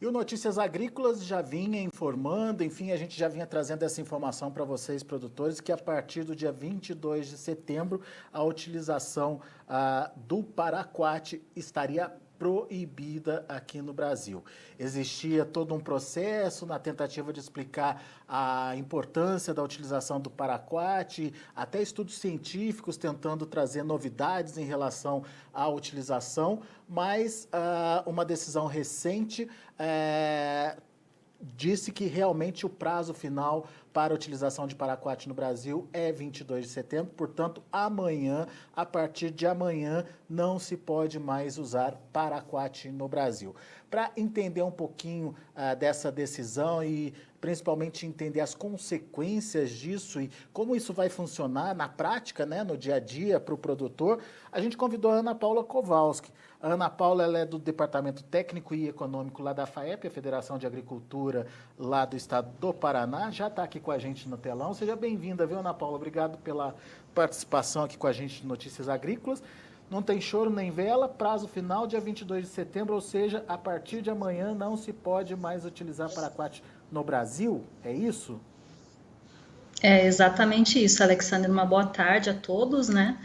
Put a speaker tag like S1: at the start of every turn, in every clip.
S1: E o Notícias Agrícolas já vinha informando, enfim, a gente já vinha trazendo essa informação para vocês, produtores, que a partir do dia 22 de setembro, a utilização do paraquat estaria proibida aqui no Brasil. Existia todo um processo na tentativa de explicar a importância da utilização do paraquat, até estudos científicos tentando trazer novidades em relação à utilização, mas uma decisão recente disse que realmente o prazo final para a utilização de paraquat no Brasil é 22 de setembro, portanto, amanhã, a partir de amanhã, não se pode mais usar paraquat no Brasil. Para entender um pouquinho dessa decisão e principalmente entender as consequências disso e como isso vai funcionar na prática, né, no dia a dia para o produtor, a gente convidou a Ana Paula Kowalski. A Ana Paula ela é do Departamento Técnico e Econômico lá da FAEP, a Federação de Agricultura lá do estado do Paraná, já está aqui com a gente no telão. Seja bem-vinda, viu, Ana Paula? Obrigado pela participação aqui com a gente no Notícias Agrícolas. Não tem choro nem vela, prazo final dia 22 de setembro, ou seja, a partir de amanhã não se pode mais utilizar paraquat no Brasil, é isso?
S2: É exatamente isso, Alexandre. Uma boa tarde a todos, né?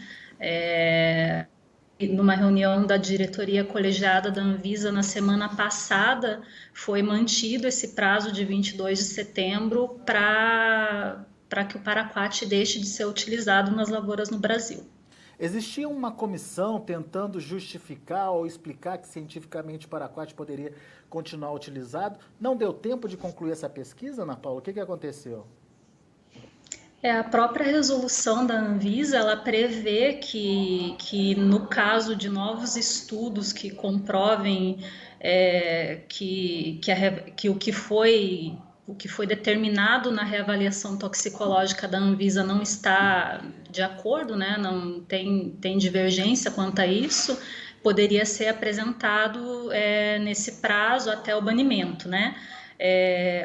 S2: Numa reunião da diretoria colegiada da Anvisa na semana passada, foi mantido esse prazo de 22 de setembro para que o paraquat deixe de ser utilizado nas lavouras no Brasil.
S1: Existia uma comissão tentando justificar ou explicar que cientificamente o paraquat poderia continuar utilizado. Não deu tempo de concluir essa pesquisa, Ana Paula? O que aconteceu?
S2: A própria resolução da Anvisa, ela prevê que no caso de novos estudos que comprovem que o que foi determinado na reavaliação toxicológica da Anvisa não está de acordo, né? Não tem divergência quanto a isso, poderia ser apresentado nesse prazo até o banimento, né?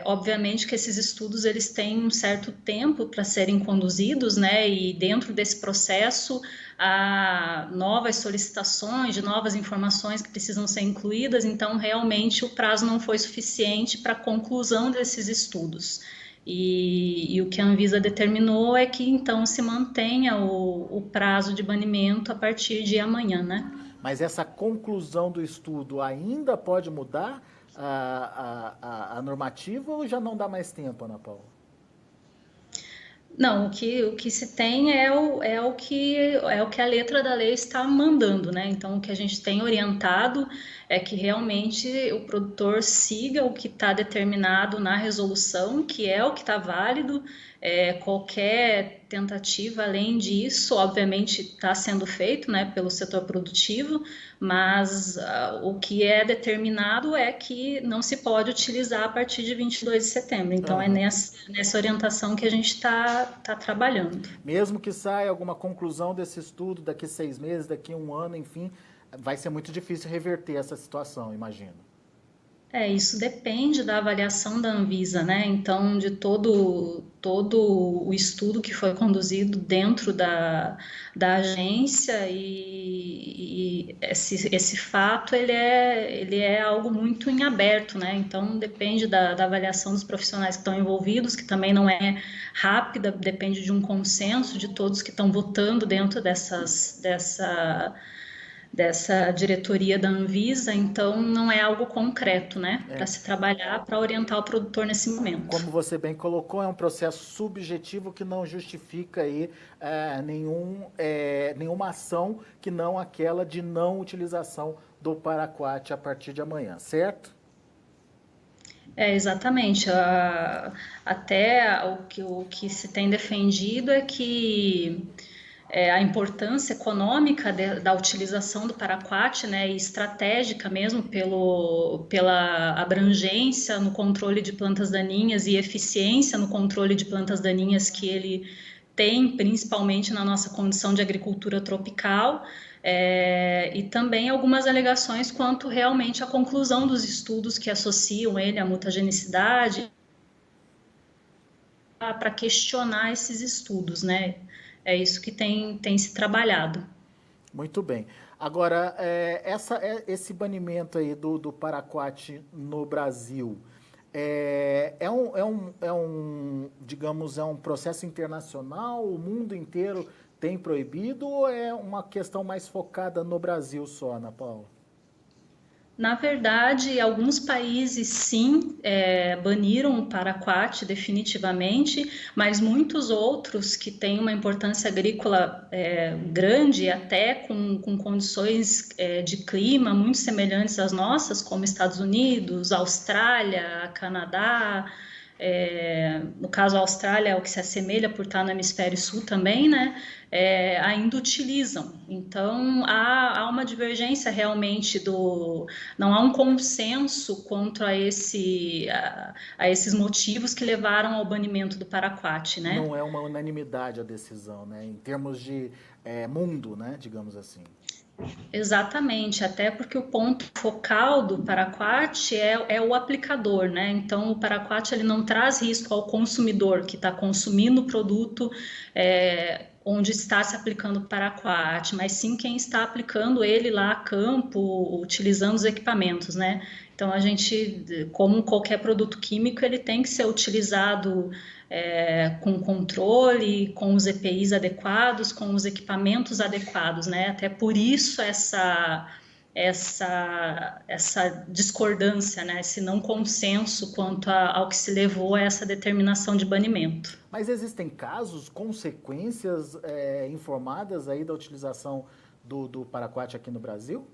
S2: Obviamente que esses estudos eles têm um certo tempo para serem conduzidos, né? E dentro desse processo há novas solicitações de novas informações que precisam ser incluídas, então realmente o prazo não foi suficiente para a conclusão desses estudos. E o que a Anvisa determinou é que então se mantenha o prazo de banimento a partir de amanhã, né?
S1: Mas essa conclusão do estudo ainda pode mudar a normativa ou já não dá mais tempo, Ana Paula?
S2: Não, o que se tem é o que a letra da lei está mandando, né? Então, o que a gente tem orientado é que realmente o produtor siga o que está determinado na resolução, que é o que está válido. Qualquer tentativa além disso, obviamente, está sendo feito, né, pelo setor produtivo, mas o que é determinado é que não se pode utilizar a partir de 22 de setembro. Então, é nessa orientação que a gente está trabalhando.
S1: Mesmo que saia alguma conclusão desse estudo daqui 6 meses, daqui 1 ano, enfim, vai ser muito difícil reverter essa situação, imagino.
S2: Isso depende da avaliação da Anvisa, né? Então, de todo o estudo que foi conduzido dentro da agência e esse fato, ele é algo muito em aberto, né? Então, depende da avaliação dos profissionais que estão envolvidos, que também não é rápida, depende de um consenso de todos que estão votando dentro dessa diretoria da Anvisa, então não é algo concreto, né, para se trabalhar, para orientar o produtor nesse momento.
S1: Como você bem colocou, é um processo subjetivo que não justifica aí, nenhuma ação que não aquela de não utilização do paraquat a partir de amanhã, certo?
S2: Exatamente. Até o que se tem defendido é que a importância econômica da utilização do paraquat, né, e estratégica mesmo pela abrangência no controle de plantas daninhas e eficiência no controle de plantas daninhas que ele tem, principalmente na nossa condição de agricultura tropical, e também algumas alegações quanto realmente à conclusão dos estudos que associam ele à mutagenicidade, para questionar esses estudos, né? É isso que tem se trabalhado.
S1: Muito bem. Agora, esse banimento aí do paraquat no Brasil, digamos, é um processo internacional, o mundo inteiro tem proibido ou é uma questão mais focada no Brasil só, Ana Paula?
S2: Na verdade, alguns países sim baniram o paraquat definitivamente, mas muitos outros que têm uma importância agrícola grande, até com condições de clima muito semelhantes às nossas, como Estados Unidos, Austrália, Canadá. No caso, a Austrália é o que se assemelha por estar no hemisfério sul também, né? Ainda utilizam. Então, há uma divergência realmente não há um consenso quanto a esses motivos que levaram ao banimento do paraquat, né?
S1: Não é uma unanimidade a decisão, né? Em termos de mundo, né? Digamos assim.
S2: Exatamente, até porque o ponto focal do paraquat é o aplicador, né? Então, o paraquat ele não traz risco ao consumidor que está consumindo o produto onde está se aplicando o paraquat, mas sim quem está aplicando ele lá a campo, utilizando os equipamentos, né? Então, a gente, como qualquer produto químico, ele tem que ser utilizado com controle, com os EPIs adequados, com os equipamentos adequados, né? Até por isso essa discordância, né? Esse não consenso quanto ao que se levou a essa determinação de banimento.
S1: Mas existem casos, consequências informadas aí da utilização do paraquat aqui no Brasil?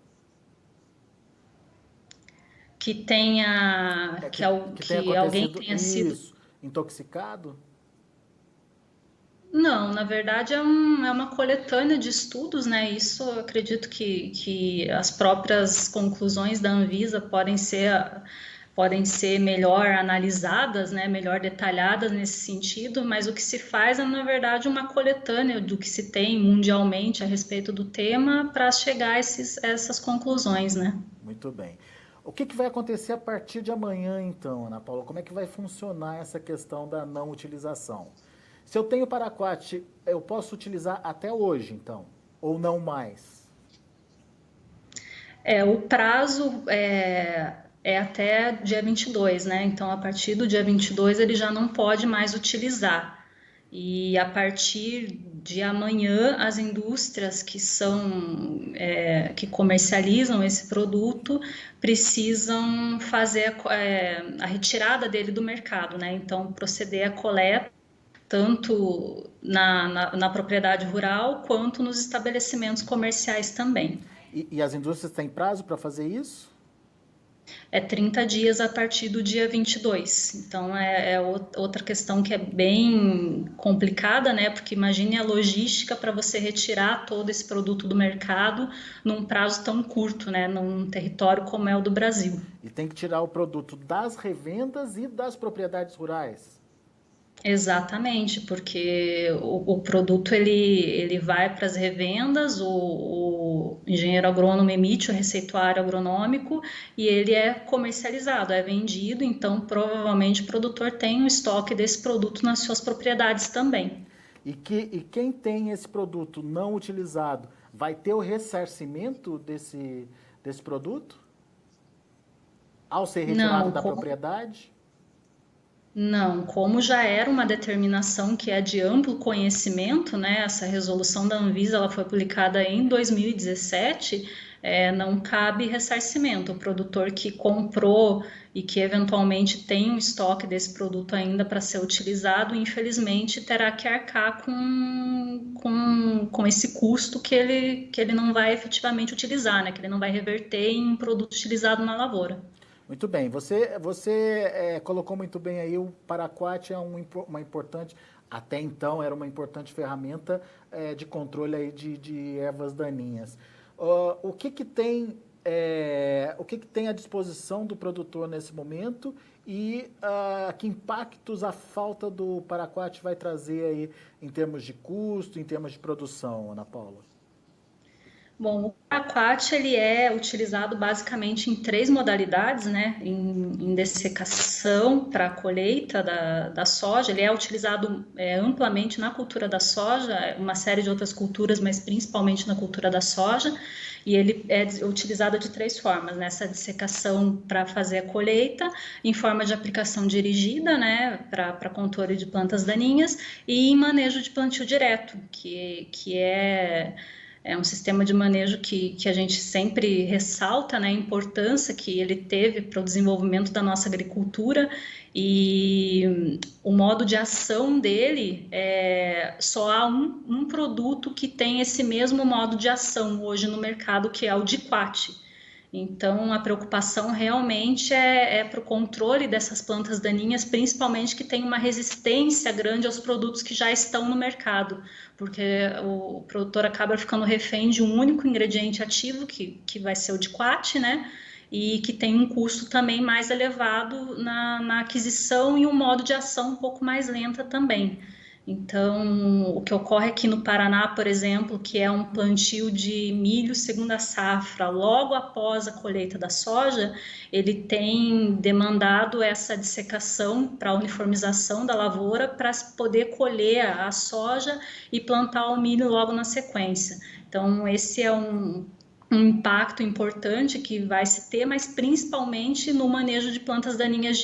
S1: Que tenha
S2: Que alguém
S1: acontecido
S2: tenha sido.
S1: isso, intoxicado?
S2: Não, na verdade é uma coletânea de estudos, né? Isso eu acredito que as próprias conclusões da Anvisa podem ser melhor analisadas, né? Melhor detalhadas nesse sentido, mas o que se faz é, na verdade, uma coletânea do que se tem mundialmente a respeito do tema para chegar a essas conclusões, né?
S1: Muito bem. O que vai acontecer a partir de amanhã, então, Ana Paula? Como é que vai funcionar essa questão da não utilização? Se eu tenho paraquat, eu posso utilizar até hoje, então? Ou não mais?
S2: O prazo é até dia 22, né? Então, a partir do dia 22, ele já não pode mais utilizar. E a partir de amanhã, as indústrias que comercializam esse produto precisam fazer a retirada dele do mercado, né? Então, proceder à coleta tanto na propriedade rural quanto nos estabelecimentos comerciais também.
S1: E as indústrias têm prazo para fazer isso?
S2: É 30 dias a partir do dia 22. Então, outra questão que é bem complicada, né? Porque imagine a logística para você retirar todo esse produto do mercado num prazo tão curto, né? Num território como é o do Brasil.
S1: E tem que tirar o produto das revendas e das propriedades rurais.
S2: Exatamente, porque o produto ele vai para as revendas, o engenheiro agrônomo emite o receituário agronômico e ele é comercializado, é vendido, então provavelmente o produtor tem um estoque desse produto nas suas propriedades também.
S1: E quem tem esse produto não utilizado vai ter o ressarcimento desse produto? Ao ser retirado
S2: Não,
S1: da propriedade?
S2: Não, como já era uma determinação que é de amplo conhecimento, né? Essa resolução da Anvisa ela foi publicada em 2017, não cabe ressarcimento. O produtor que comprou e que eventualmente tem um estoque desse produto ainda para ser utilizado, infelizmente terá que arcar com esse custo que ele não vai efetivamente utilizar, né? Que ele não vai reverter em um produto utilizado na lavoura.
S1: Muito bem, você colocou muito bem aí, o paraquat é uma importante, até então era uma importante ferramenta de controle aí de ervas daninhas. O que tem à disposição do produtor nesse momento e que impactos a falta do paraquat vai trazer aí em termos de custo, em termos de produção, Ana Paula?
S2: Bom, o paraquat ele é utilizado basicamente em três modalidades, né? Em dessecação para a colheita da soja, ele é utilizado amplamente na cultura da soja, uma série de outras culturas, mas principalmente na cultura da soja, e ele é utilizado de três formas, nessa dessecação para fazer a colheita, em forma de aplicação dirigida, né? Para controle de plantas daninhas, e em manejo de plantio direto, que é um sistema de manejo que a gente sempre ressalta, né, a importância que ele teve para o desenvolvimento da nossa agricultura e o modo de ação dele, só há um produto que tem esse mesmo modo de ação hoje no mercado, que é o diquat. Então, a preocupação realmente é para o controle dessas plantas daninhas, principalmente que tem uma resistência grande aos produtos que já estão no mercado, porque o produtor acaba ficando refém de um único ingrediente ativo, que vai ser o diquat, né? E que tem um custo também mais elevado na aquisição e um modo de ação um pouco mais lenta também. Então, o que ocorre aqui no Paraná, por exemplo, que é um plantio de milho segunda safra, logo após a colheita da soja, ele tem demandado essa dissecação para a uniformização da lavoura para poder colher a soja e plantar o milho logo na sequência. Então, esse é um impacto importante que vai se ter, mas principalmente no manejo de plantas daninhas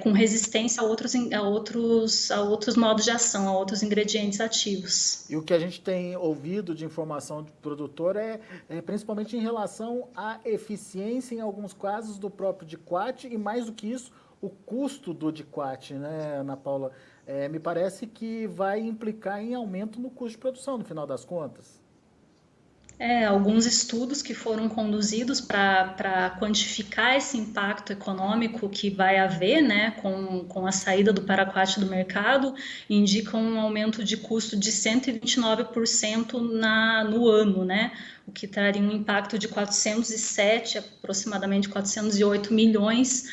S2: com resistência a outros modos de ação, a outros ingredientes ativos.
S1: E o que a gente tem ouvido de informação do produtor é principalmente em relação à eficiência, em alguns casos, do próprio diquat e, mais do que isso, o custo do diquat, né, Ana Paula? Me parece que vai implicar em aumento no custo de produção, no final das contas.
S2: Alguns estudos que foram conduzidos para quantificar esse impacto econômico que vai haver, né, com a saída do paraquat do mercado, indicam um aumento de custo de 129% no ano, né, o que traria um impacto de 407, aproximadamente 408 milhões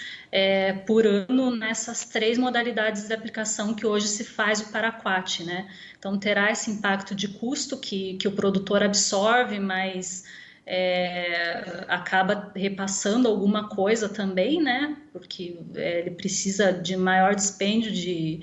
S2: por ano nessas três modalidades de aplicação que hoje se faz o paraquat, né? Então terá esse impacto de custo que o produtor absorve, mas acaba repassando alguma coisa também, né? Porque ele precisa de maior dispêndio de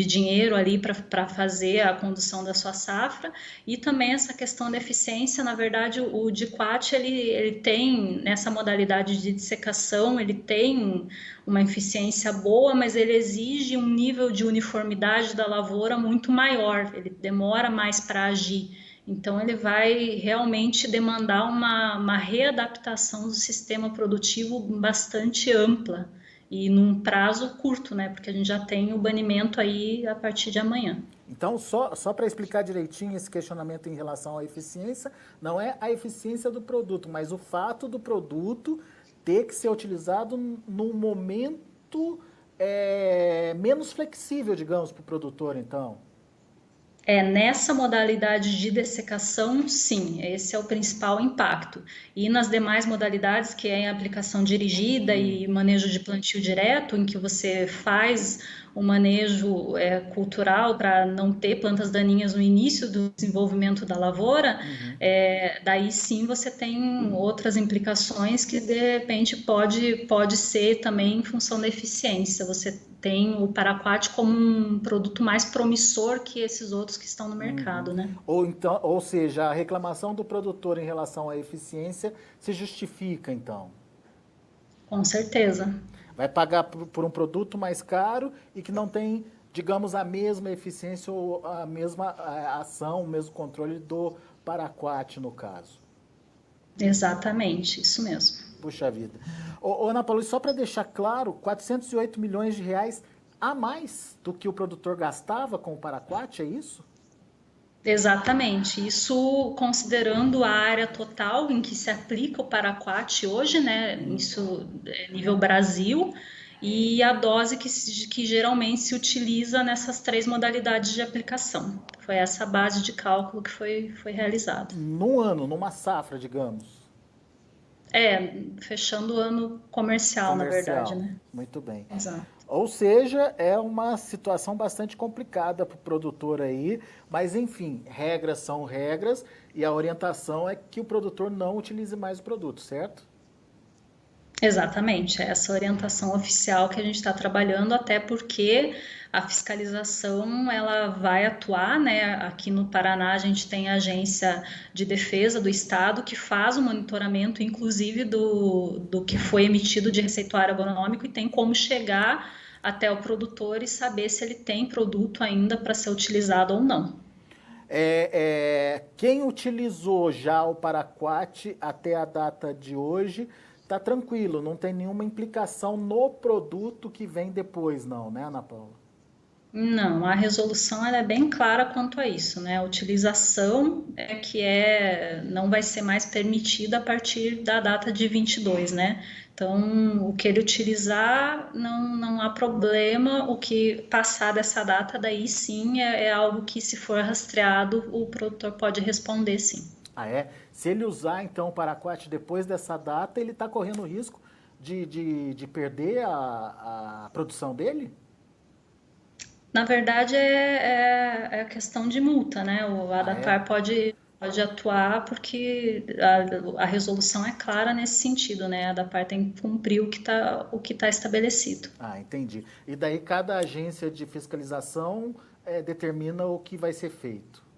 S2: dinheiro ali para fazer a condução da sua safra, e também essa questão da eficiência. Na verdade, o diquat ele tem, nessa modalidade de dissecação, ele tem uma eficiência boa, mas ele exige um nível de uniformidade da lavoura muito maior, ele demora mais para agir. Então, ele vai realmente demandar uma readaptação do sistema produtivo bastante ampla e num prazo curto, né? Porque a gente já tem o banimento aí a partir de amanhã.
S1: Então, só para explicar direitinho esse questionamento em relação à eficiência, não é a eficiência do produto, mas o fato do produto ter que ser utilizado num momento menos flexível, digamos, para o produtor, então.
S2: Nessa modalidade de dessecação, sim, esse é o principal impacto. E nas demais modalidades, que é a aplicação dirigida e manejo de plantio direto, em que você faz o manejo cultural para não ter plantas daninhas no início do desenvolvimento da lavoura, daí sim você tem outras implicações que de repente pode ser também em função da eficiência. Você tem o paraquat como um produto mais promissor que esses outros que estão no mercado, né?
S1: Ou seja, a reclamação do produtor em relação à eficiência se justifica, então.
S2: Com certeza.
S1: Vai pagar por um produto mais caro e que não tem, digamos, a mesma eficiência ou a mesma ação, o mesmo controle do paraquat, no caso.
S2: Exatamente, isso mesmo.
S1: Puxa vida. Ana Paula, só para deixar claro, 408 milhões de reais a mais do que o produtor gastava com o paraquat, é isso?
S2: Exatamente, isso considerando a área total em que se aplica o paraquat hoje, né? Isso é nível Brasil, e a dose que geralmente se utiliza nessas três modalidades de aplicação. Foi essa base de cálculo que foi realizado.
S1: Num ano, numa safra, digamos.
S2: Fechando o ano comercial, na verdade, né?
S1: Muito bem.
S2: Exato.
S1: Ou seja, é uma situação bastante complicada para o produtor aí, mas enfim, regras são regras e a orientação é que o produtor não utilize mais o produto, certo?
S2: Exatamente, é essa orientação oficial que a gente está trabalhando, até porque a fiscalização ela vai atuar, né? Aqui no Paraná a gente tem a Agência de Defesa do Estado que faz o monitoramento, inclusive do que foi emitido de receituário agronômico e tem como chegar até o produtor e saber se ele tem produto ainda para ser utilizado ou não.
S1: Quem utilizou já o Paraquat até a data de hoje está tranquilo, não tem nenhuma implicação no produto que vem depois, não, né, Ana Paula?
S2: Não, a resolução ela é bem clara quanto a isso, né? A utilização não vai ser mais permitida a partir da data de 22, né? Então, o que ele utilizar não há problema, o que passar dessa data, daí sim é algo que, se for rastreado, o produtor pode responder sim.
S1: Ah, é? Se ele usar, então, o Paraquat depois dessa data, ele está correndo risco de perder a produção dele?
S2: Na verdade, é questão de multa, né? O
S1: Ah, é?
S2: ADAPAR pode atuar porque a resolução é clara nesse sentido, né? A ADAPAR tem que cumprir o que tá estabelecido.
S1: Ah, entendi. E daí cada agência de fiscalização determina o que vai ser feito.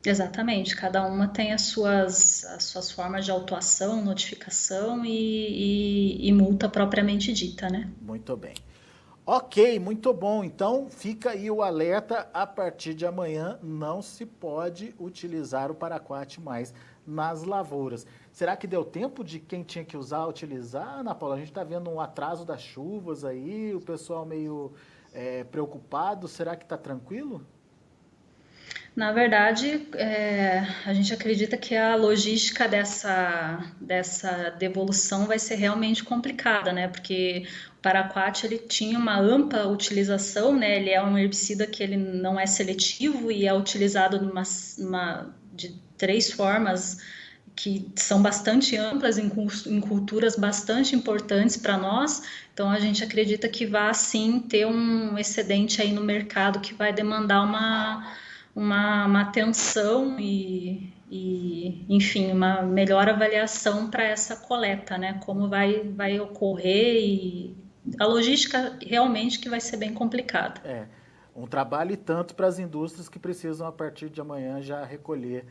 S2: Exatamente, cada uma tem as suas formas de autuação, notificação e multa propriamente dita, né?
S1: Muito bem. Ok, muito bom. Então fica aí o alerta: a partir de amanhã não se pode utilizar o Paraquat mais nas lavouras. Será que deu tempo de quem tinha que usar utilizar, Ana Paula? A gente está vendo um atraso das chuvas aí, o pessoal meio preocupado. Será que está tranquilo?
S2: Na verdade, a gente acredita que a logística dessa devolução vai ser realmente complicada, né? Porque o paraquat ele tinha uma ampla utilização, né? Ele é um herbicida que ele não é seletivo e é utilizado de três formas que são bastante amplas em culturas bastante importantes para nós. Então a gente acredita que vai sim ter um excedente aí no mercado que vai demandar uma atenção enfim, uma melhor avaliação para essa coleta, né? Como vai ocorrer e a logística realmente que vai ser bem complicada.
S1: É, um trabalho e tanto para as indústrias que precisam, a partir de amanhã, já recolher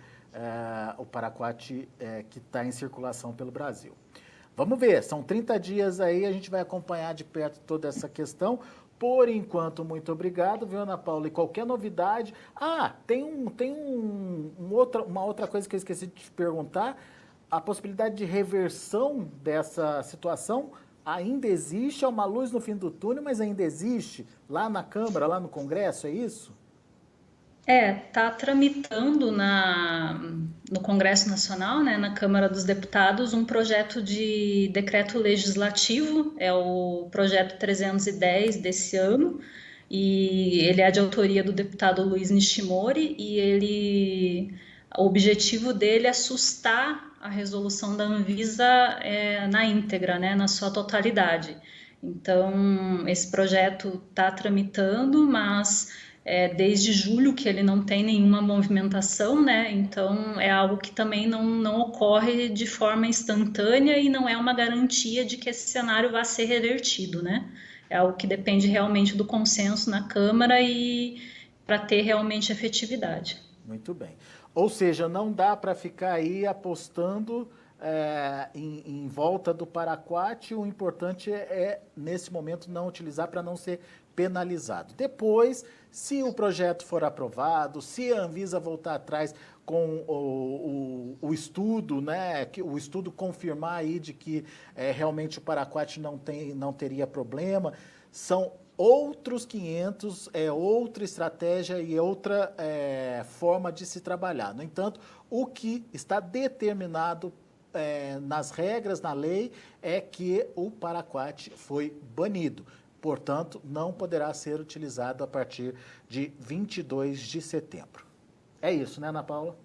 S1: o Paraquat que está em circulação pelo Brasil. Vamos ver, são 30 dias aí, a gente vai acompanhar de perto toda essa questão. Por enquanto, muito obrigado, viu, Ana Paula? E qualquer novidade... Ah, tem uma outra coisa que eu esqueci de te perguntar. A possibilidade de reversão dessa situação ainda existe? É uma luz no fim do túnel, mas ainda existe? Lá na Câmara, lá no Congresso, é isso?
S2: Tá tramitando no Congresso Nacional, né, na Câmara dos Deputados, um projeto de decreto legislativo, é o projeto 310 desse ano, e ele é de autoria do deputado Luiz Nishimori, o objetivo dele é sustar a resolução da Anvisa na íntegra, né, na sua totalidade. Então, esse projeto está tramitando, mas desde julho que ele não tem nenhuma movimentação, né? Então é algo que também não ocorre de forma instantânea e não é uma garantia de que esse cenário vá ser revertido, né? É algo que depende realmente do consenso na Câmara e para ter realmente efetividade.
S1: Muito bem. Ou seja, não dá para ficar aí apostando em volta do Paraquat. O importante nesse momento, não utilizar para não ser penalizado. Depois, se o projeto for aprovado, se a Anvisa voltar atrás com o estudo, né, o estudo confirmar aí de que realmente o Paraquat não teria problema, são outros 500, outra estratégia e outra forma de se trabalhar. No entanto, o que está determinado nas regras, na lei, é que o Paraquat foi banido. Portanto, não poderá ser utilizado a partir de 22 de setembro. É isso, né, Ana Paula?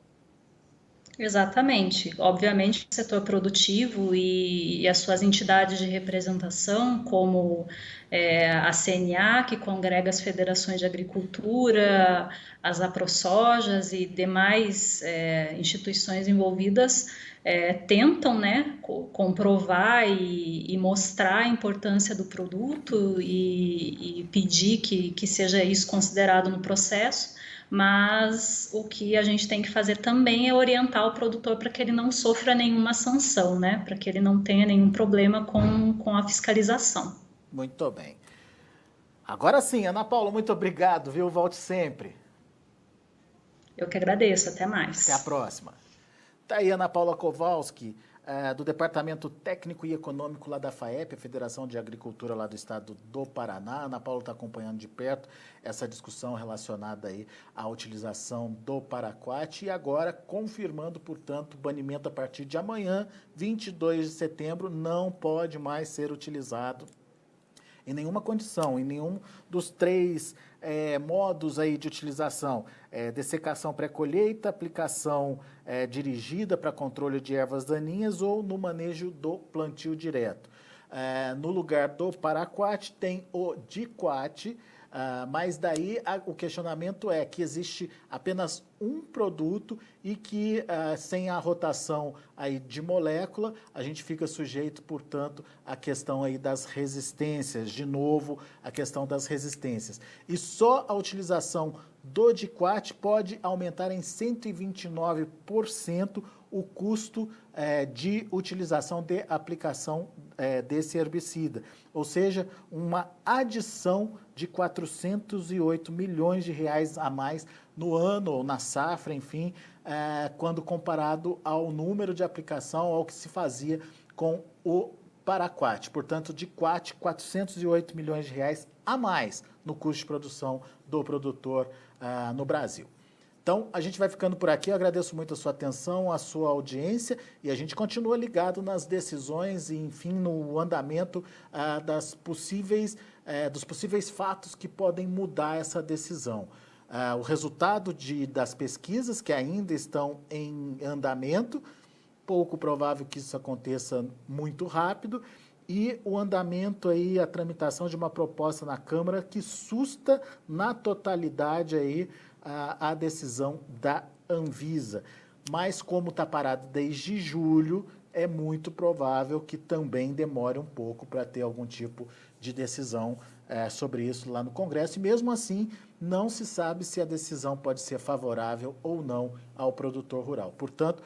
S2: Exatamente. Obviamente, o setor produtivo e as suas entidades de representação, como a CNA, que congrega as federações de agricultura, as AproSojas e demais instituições envolvidas, tentam, né, comprovar e mostrar a importância do produto e pedir que seja isso considerado no processo, mas o que a gente tem que fazer também é orientar o produtor para que ele não sofra nenhuma sanção, né, para que ele não tenha nenhum problema com a fiscalização.
S1: Muito bem. Agora sim, Ana Paula, muito obrigado, viu? Volte sempre.
S2: Eu que agradeço, até
S1: Até a
S2: mais.
S1: próxima. Tá aí Ana Paula Kowalski, do Departamento Técnico e Econômico lá da FAEP, a Federação de Agricultura lá do estado do Paraná. A Ana Paula está acompanhando de perto essa discussão relacionada aí à utilização do paraquat e agora confirmando, portanto, o banimento a partir de amanhã, 22 de setembro, não pode mais ser utilizado em nenhuma condição, em nenhum dos três modos aí de utilização. Dessecação pré-colheita, aplicação dirigida para controle de ervas daninhas ou no manejo do plantio direto. No lugar do paraquat tem o diquat, mas daí o questionamento é que existe apenas um produto e que sem a rotação aí de molécula, a gente fica sujeito, portanto, à questão aí das resistências, de novo, a questão das resistências. E só a utilização do diquat pode aumentar em 129% o custo de utilização de aplicação desse herbicida, ou seja, uma adição de 408 milhões de reais a mais no ano ou na safra, enfim, quando comparado ao número de aplicação, ao que se fazia com o paraquat. Portanto, diquat, 408 milhões de reais a mais no custo de produção do produtor no Brasil. Então, a gente vai ficando por aqui. Eu agradeço muito a sua atenção, a sua audiência e a gente continua ligado nas decisões e, enfim, no andamento dos possíveis fatos que podem mudar essa decisão. O resultado das pesquisas que ainda estão em andamento, pouco provável que isso aconteça muito rápido, e o andamento aí, a tramitação de uma proposta na Câmara que susta na totalidade aí a decisão da Anvisa. Mas como está parado desde julho, é muito provável que também demore um pouco para ter algum tipo de decisão sobre isso lá no Congresso. E mesmo assim, não se sabe se a decisão pode ser favorável ou não ao produtor rural. Portanto,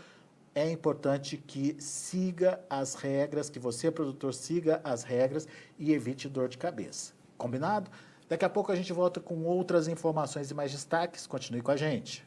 S1: é importante que siga as regras, que você, produtor, siga as regras e evite dor de cabeça. Combinado? Daqui a pouco a gente volta com outras informações e mais destaques. Continue com a gente.